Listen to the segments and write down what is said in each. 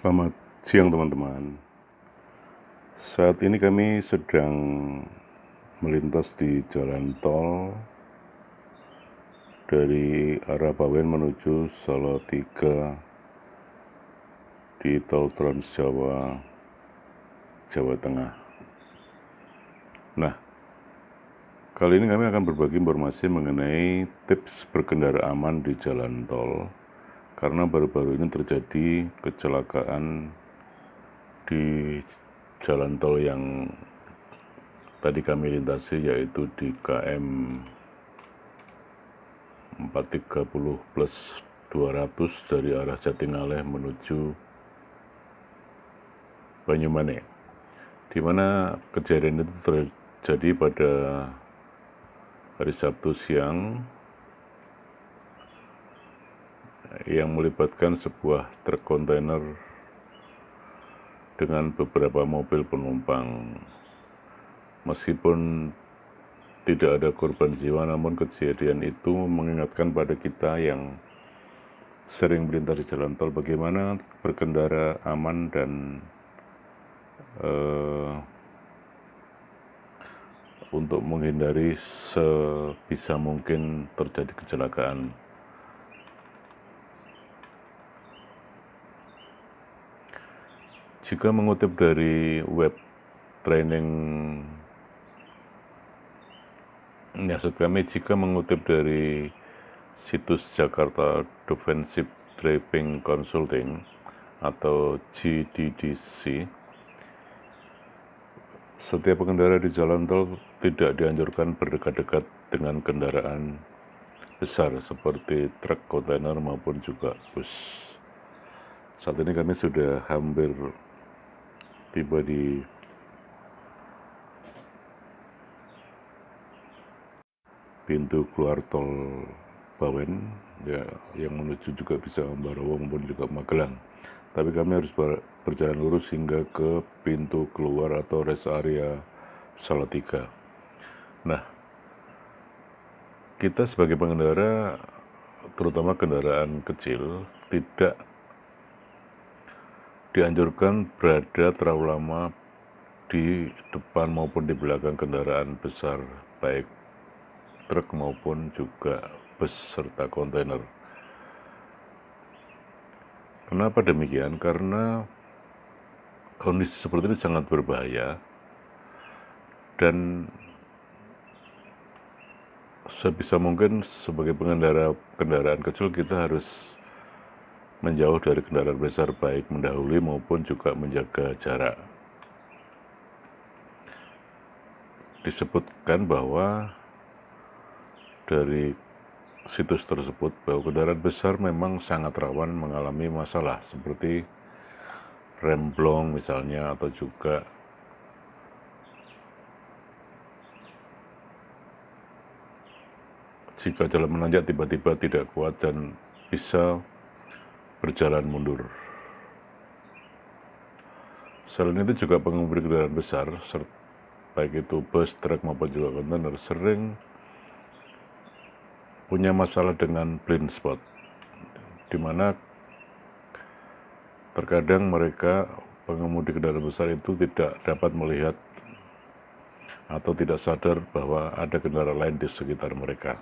Selamat siang teman-teman. Saat ini kami sedang melintas di jalan tol dari arah Bawen menuju Salatiga di tol Trans Jawa, Jawa Tengah. Nah, kali ini kami akan berbagi informasi mengenai tips berkendara aman di jalan tol, karena baru-baru ini terjadi kecelakaan di jalan tol yang tadi kami lintasi, yaitu di KM 430+200 dari arah Jatingaleh menuju Banyumane, di mana kejadian itu terjadi pada hari Sabtu siang yang melibatkan sebuah truk kontainer dengan beberapa mobil penumpang. Meskipun tidak ada korban jiwa, namun kejadian itu mengingatkan pada kita yang sering melintas di jalan tol bagaimana berkendara aman dan untuk menghindari sebisa mungkin terjadi kecelakaan. Jika mengutip dari web training, jika mengutip dari situs Jakarta Defensive Driving Consulting atau GDDC, setiap pengendara di jalan tol tidak dianjurkan berdekat-dekat dengan kendaraan besar seperti truk kontainer maupun juga bus. Saat ini kami sudah hampir tiba di pintu keluar tol Bawen, ya, yang menuju juga bisa Ambarawa maupun juga Magelang. Tapi kami harus berjalan lurus hingga ke pintu keluar atau rest area Salatiga. Nah, kita sebagai pengendara, terutama kendaraan kecil, tidak dianjurkan berada terlalu lama di depan maupun di belakang kendaraan besar, baik truk maupun juga bus serta kontainer. Kenapa demikian? Karena kondisi seperti ini sangat berbahaya dan sebisa mungkin sebagai pengendara kendaraan kecil kita harus menjauh dari kendaraan besar, baik mendahului maupun juga menjaga jarak. Disebutkan bahwa dari situs tersebut bahwa kendaraan besar memang sangat rawan mengalami masalah seperti remblong misalnya, atau juga jika jalan menanjak tiba-tiba tidak kuat dan bisa berjalan mundur. Selain itu juga pengemudi kendaraan besar, baik itu bus, truk maupun juga kontainer, sering punya masalah dengan blind spot, di mana terkadang mereka pengemudi kendaraan besar itu tidak dapat melihat atau tidak sadar bahwa ada kendaraan lain di sekitar mereka.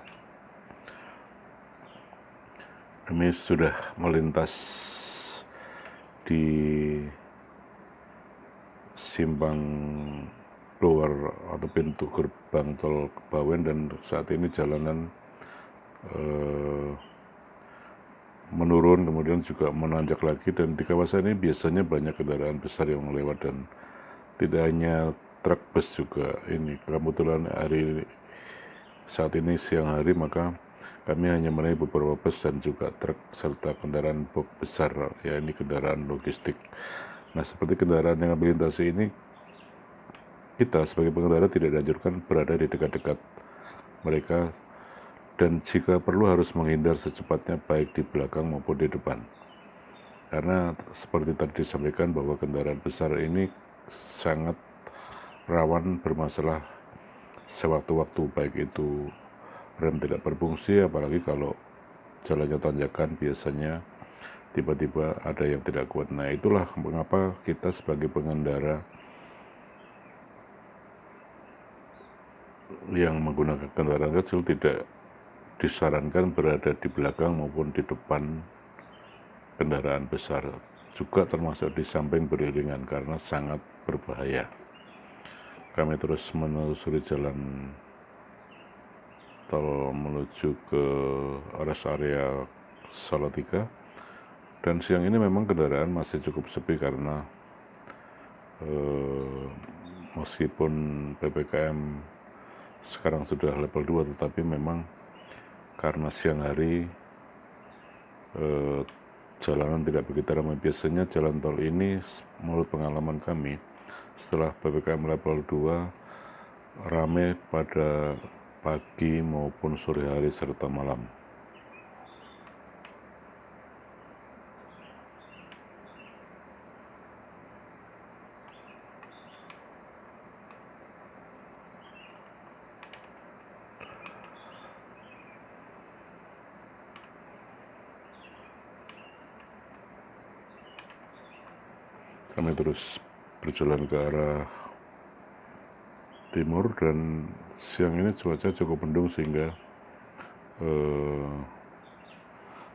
Kami sudah melintas di simpang keluar atau pintu gerbang tol Bawen, dan saat ini jalanan menurun kemudian juga menanjak lagi, dan di kawasan ini biasanya banyak kendaraan besar yang lewat dan tidak hanya truk, bus juga. Ini kebetulan hari saat ini siang hari, maka kami hanya menaiki beberapa bus dan juga truk serta kendaraan box besar, ya ini kendaraan logistik. Nah, seperti kendaraan yang melintasi ini, kita sebagai pengendara tidak dianjurkan berada di dekat-dekat mereka, dan jika perlu harus menghindar secepatnya baik di belakang maupun di depan. Karena seperti tadi disampaikan bahwa kendaraan besar ini sangat rawan bermasalah sewaktu-waktu, baik itu rem tidak berfungsi, apalagi kalau jalannya tanjakan biasanya tiba-tiba ada yang tidak kuat. Nah, itulah mengapa kita sebagai pengendara yang menggunakan kendaraan kecil tidak disarankan berada di belakang maupun di depan kendaraan besar, juga termasuk di samping beriringan karena sangat berbahaya. Kami terus menelusuri jalan tol menuju ke rest area Salatiga, dan siang ini memang kendaraan masih cukup sepi karena meskipun PPKM sekarang sudah level 2, tetapi memang karena siang hari jalanan tidak begitu ramai. Biasanya jalan tol ini menurut pengalaman kami setelah PPKM level 2 ramai pada pagi maupun sore hari serta malam. Kami terus berjalan ke arah timur dan siang ini cuaca cukup mendung sehingga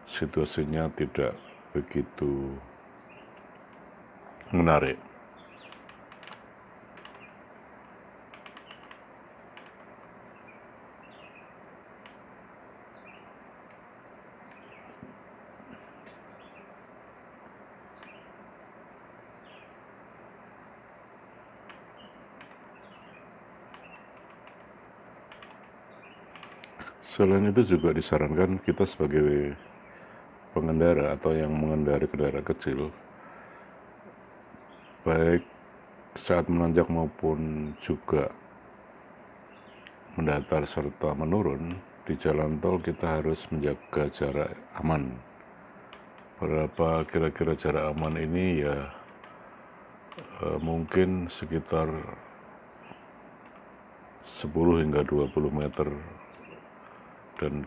situasinya tidak begitu menarik. Selain itu juga disarankan kita sebagai pengendara atau yang mengendarai kendaraan kecil, baik saat menanjak maupun juga mendatar serta menurun di jalan tol, kita harus menjaga jarak aman. Berapa kira-kira jarak aman ini? Ya mungkin sekitar 10 hingga 20 meter, dan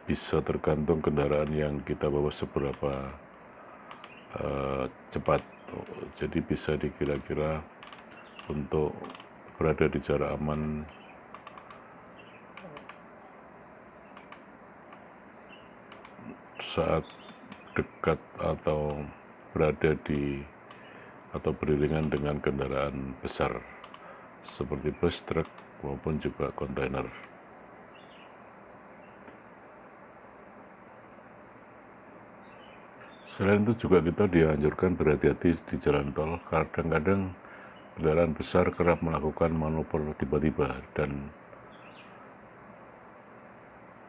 bisa tergantung kendaraan yang kita bawa seberapa cepat. Jadi bisa dikira-kira untuk berada di jarak aman saat dekat atau berada di atau beriringan dengan kendaraan besar seperti bus, truk maupun juga kontainer. Selain itu juga kita dianjurkan berhati-hati di jalan tol. Kadang-kadang kendaraan besar kerap melakukan manuver tiba-tiba dan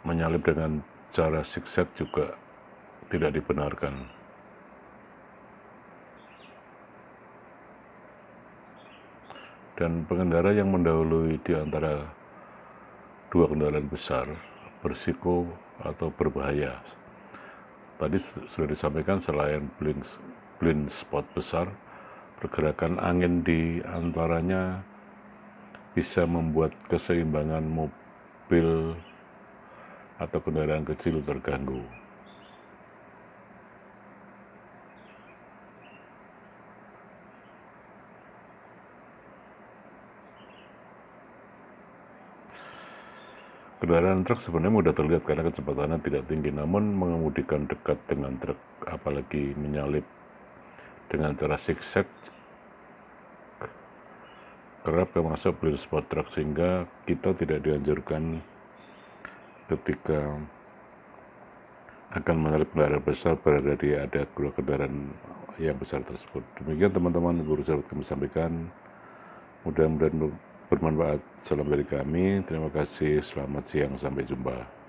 menyalip dengan cara zigzag juga tidak dibenarkan. Dan pengendara yang mendahului di antara dua kendaraan besar berisiko atau berbahaya. Tadi sudah disampaikan, selain blind spot besar, pergerakan angin di antaranya bisa membuat keseimbangan mobil atau kendaraan kecil terganggu. Kendaraan truk sebenarnya mudah terlihat karena kecepatannya tidak tinggi, namun mengemudikan dekat dengan truk, apalagi menyalip dengan cara zigzag, kerap termasuk blind spot truk, sehingga kita tidak dianjurkan ketika akan menyalip kendaraan besar berada di ada dua kendaraan yang besar tersebut. Demikian teman-teman, guru sahabat kami sampaikan. Mudah-mudahan bermanfaat. Salam dari kami. Terima kasih. Selamat siang. Sampai jumpa.